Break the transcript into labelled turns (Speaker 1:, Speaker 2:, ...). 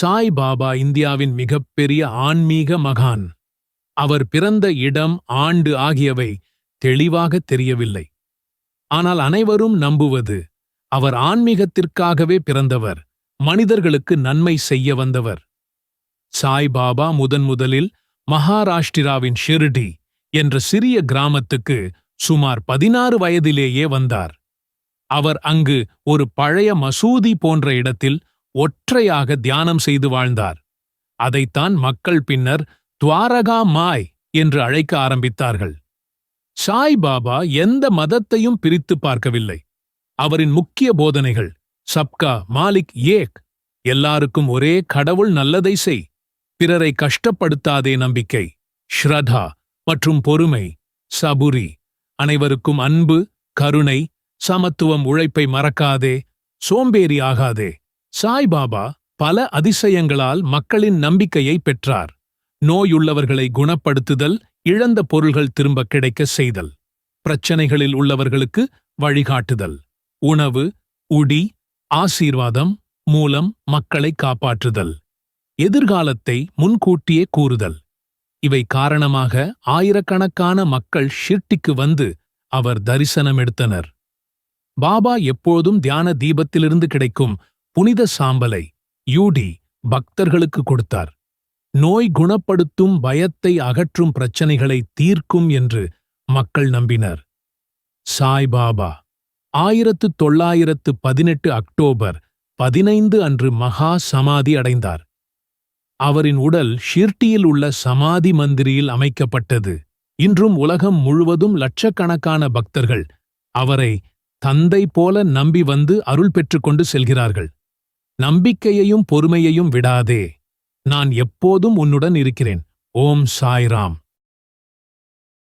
Speaker 1: சாய் பாபா இந்தியாவின் மிகப்பெரிய ஆன்மீக மகான். அவர் பிறந்த இடம், ஆண்டு ஆகியவை தெளிவாக தெரியவில்லை. ஆனால் அனைவரும் நம்புவது அவர் ஆன்மீகத்திற்காகவே பிறந்தவர், மனிதர்களுக்கு நன்மை செய்ய வந்தவர். சாய் பாபா முதலில் மகாராஷ்டிராவின் ஷிர்டி என்ற சிறிய கிராமத்துக்கு சுமார் 16 வயதிலேயே வந்தார். அவர் அங்கு ஒரு பழைய மசூதி போன்ற இடத்தில் ஒற்றையாக தியானம் செய்து வாழ்ந்தார். அதைத்தான் மக்கள் பின்னர் துவாரகா மாய் என்று அழைக்க ஆரம்பித்தார்கள். சாய் பாபா எந்த மதத்தையும் பிரித்து பார்க்கவில்லை. அவரின் முக்கிய போதனைகள் சப்கா மாலிக் ஏக், எல்லாருக்கும் ஒரே கடவுள், நல்லதை செய், பிறரை கஷ்டப்படுத்தாதே நம்பிக்கை, ஸ்ரதா மற்றும் பொறுமை, சபுரி, அனைவருக்கும் அன்பு, கருணை, சமத்துவம், உழைப்பை மறக்காதே, சோம்பேறி ஆகாதே. சாய்பாபா பல அதிசயங்களால் மக்களின் நம்பிக்கையை பெற்றார். நோயுள்ளவர்களை குணப்படுத்துதல், இழந்த பொருள்கள் திரும்ப கிடைக்க செய்தல், பிரச்சனைகளில் உள்ளவர்களுக்கு வழிகாட்டுதல், உணவு, உடி, ஆசீர்வாதம் மூலம் மக்களை காப்பாற்றுதல், எதிர்காலத்தை முன்கூட்டியே கூறுதல். இவை காரணமாக ஆயிரக்கணக்கான மக்கள் ஷிர்டிக்கு வந்து அவர் தரிசனம் எடுத்தனர். பாபா எப்போதும் தியான தீபத்திலிருந்து கிடைக்கும் புனித சாம்பலை யூடி பக்தர்களுக்கு கொடுத்தார். நோய் குணப்படுத்தும், பயத்தை அகற்றும், பிரச்சனைகளை தீர்க்கும் என்று மக்கள் நம்பினர். சாய் பாபா 1918 அக்டோபர் 15 அன்று மகா சமாதி அடைந்தார். அவரின் உடல் ஷிர்டியில் உள்ள சமாதி மந்திரியில் அமைக்கப்பட்டது. இன்றும் உலகம் முழுவதும் லட்சக்கணக்கான பக்தர்கள் அவரை தந்தை போல நம்பி வந்து அருள் பெற்றுக்கொண்டு செல்கிறார்கள். நம்பிக்கையையும் பொறுமையையும் விடாதே. நான் எப்போதும் உன்னுடன் இருக்கிறேன். ஓம் சாய்ராம்.